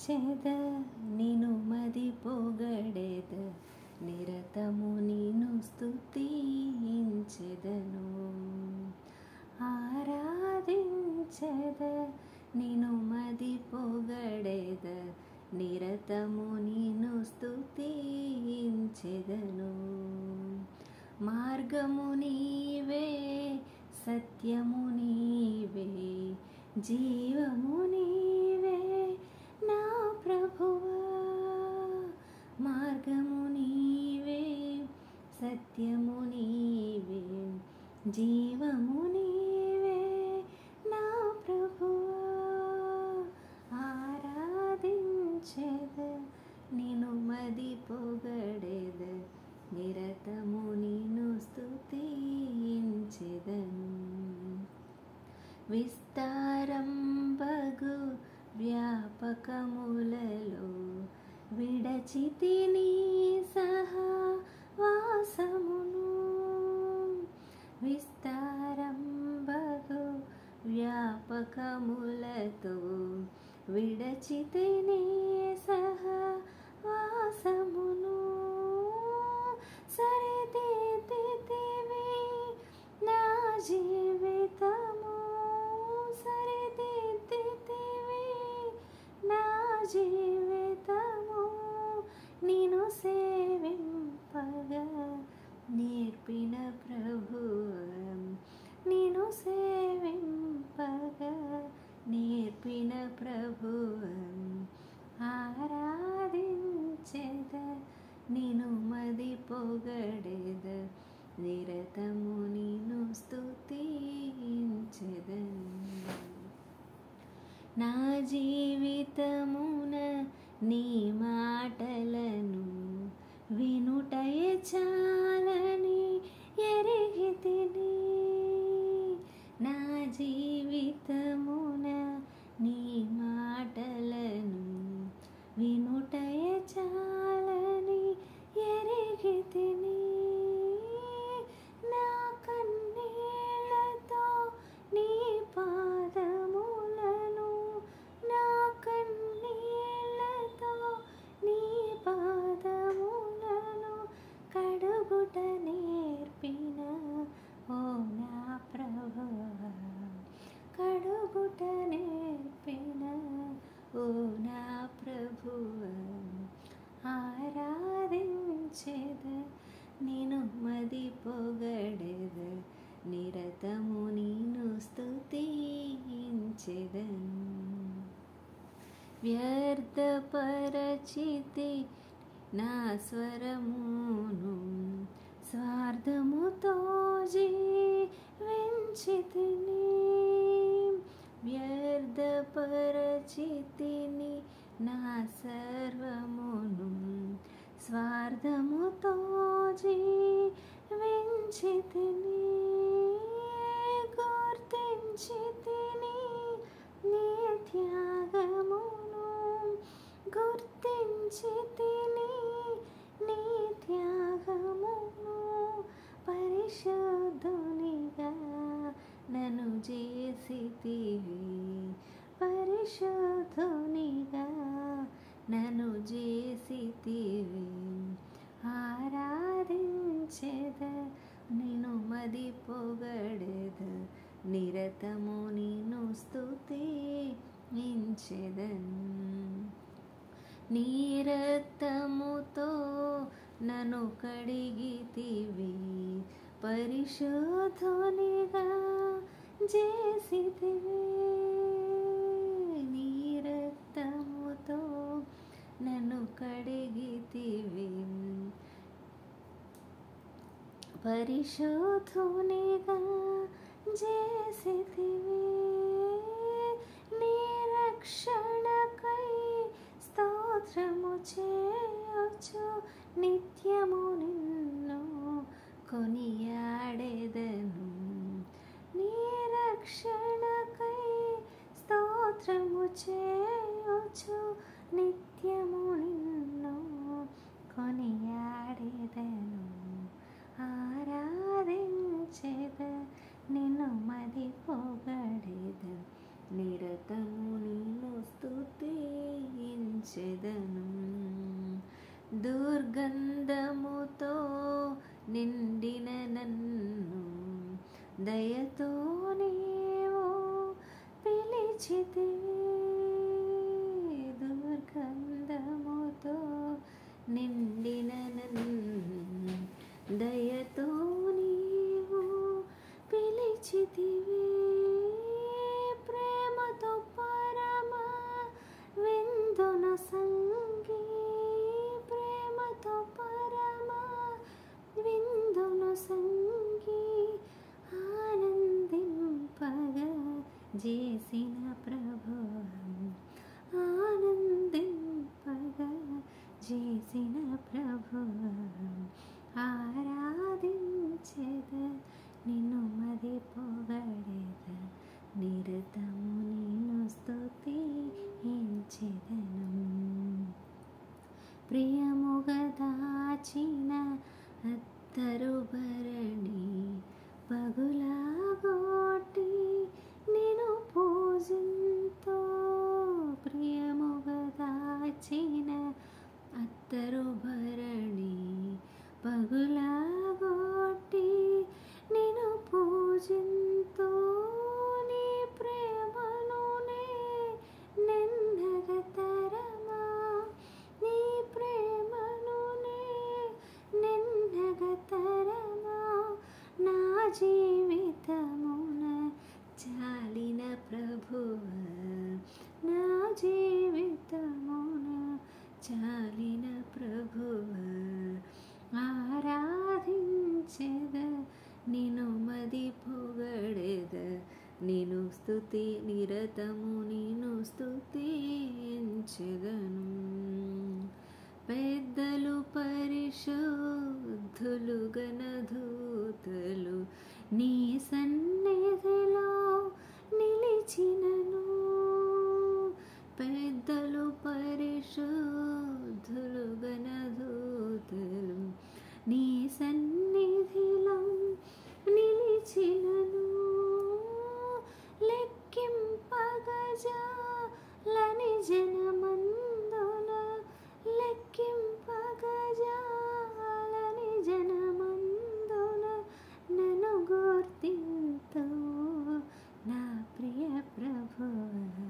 నిను మది పొగడెద నిరతము నిను స్తుతించెదను ఆరాధించెద నిను మది పొగడెద నిరతము నిను స్తుతించెదను మార్గము నీవే సత్యము నీవే జీవము నీవే నా ప్రభువా మార్గము నీవే సత్యము నీవే జీవము నీవే నా ప్రభువా ఆరాధించెద నిను మది పొగడెద నిరతము నిను స్తుతించెదను విస్తారంబగు వ్యాపకములలో విడచితిని సహవాసమును విస్తారంబగు వ్యాపకములతో విడచితిని సహవాసమును సరిదిద్దితివి నా జీవితము సరిదిద్దితివి నా జీవితము నిను సేవింపగా నేర్పిన ప్రభువా నిను సేవింపగా నేర్పిన ప్రభువా ఆరాధించెద నిను మది పొగడెద నిరతము నిను స్తుతించెదను నా జీవితమున నీ మాటలను వినుటయే చాలని ఎరిగితిని నా జీవితమున నీ మాటలను వినుటయే చాలని ఎరిగితిని నా కన్నీళ్లతో నీ పాదములను నా కన్నీళ్లతో నీ పాదములను కడుగుట నేర్పిన ఓ నా ప్రభువా కడుగుట నేర్పిన ఓ నా ప్రభువా ఆరాధించెద నిను మది పొగడెద నిరతము నిను స్తుతించెదను వ్యర్థపరచితి నా స్వరమును స్వార్థముతో జీవించితిని వ్యర్థపరచితిని నా సర్వమును స్వార్థముతో జీవించితిని గుర్తించితిని నీ త్యాగమును గుర్తించితిని నీ త్యాగమును పరిశుద్ధునిగా నన్ను చేసితివి పరిశుద్ధునిగా నన్ను చేసితివి ఆరాధించెద నిను మది పొగడెద నిరతము నిను స్తుతించెదను నీ రక్తముతో నన్ను కడిగితివి పరిశుద్ధునిగా చేసితివి నీ రక్తముతో నన్ను కడిగితివి పరిశుద్ధునిగా చేసితివి నీ రక్షణకై స్తోత్రము చేయొచ్చు నిత్యము నిన్ను కొనియాడెదను నీ రక్షణకై స్తోత్రము చేయొచ్చు నిత్యము నిన్ను కొనియాడెదను ఆరాధించెద నిన్ను మది పొగడెద నిరతము నిన్ను స్తుతించెదను. స్తుతించెదను. దుర్గంధముతో నిండిన నన్ను దయతో నీవు పిలిచితివి. దుర్గంధముతో నిండిన నన్ను దయతో నీవు పిలిచితివి. ప్రేమతో పరమ విందున సంగి, ప్రేమతో పరమ విందున సంగి ఆనందింపగా చేసిన ప్రభువా, ఆనందింపగా చేసిన ప్రభువా, ఆరాధించెద నిన్ను మది పొగడెద, నిరతము నిన్ను స్తుతించెదను. ప్రియముగా దాచిన అత్తరు భరణి పగులాగొట్టి నిన్ను పూజింతో. ప్రియముగా దాచిన అత్తరు భరణి పగులాగొట్టి నిన్ను పూజింతో. నీ ప్రేమను నెన్నగతరమా, నీ ప్రేమను నెన్నగతరమా, నా జీవితమున చాలిన ప్రభువా, నా జీవితమున చాలిన ప్రభువా, ఆరాధించెద నిన్ను మది పొగడెద, నిన్ను స్తుతి నిరతము నిన్ను స్తుతించెదను. పెద్దలు పరిశుద్ధులు గణదూతలు నీ సన్నిధిలో నిలిచినను. పెద్దలు పరిశుద్ధులు గణదూతలు నీ సన్నిధిలో నిలిచినను. లెక్కింపగజాలని జనమందున, లెక్కింపగజాలని జనమందున నన్ను గుర్తింతు నా ప్రియ ప్రభువా,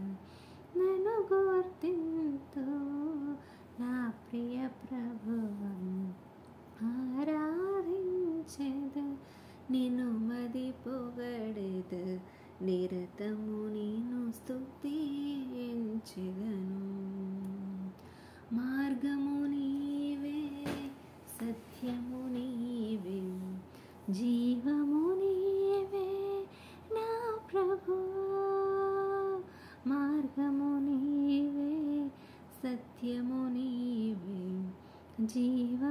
నన్ను గుర్తింతు నా ప్రియ ప్రభువా, ఆరాధించెద నిన్ను మది పొగడెద, నిరతము నిన్ను స్తుతించెదను. మార్గము నీవే, సత్యము నీవే, జీవము నీవే నా ప్రభువా. మార్గము నీవే, సత్యము నీవే, జీవ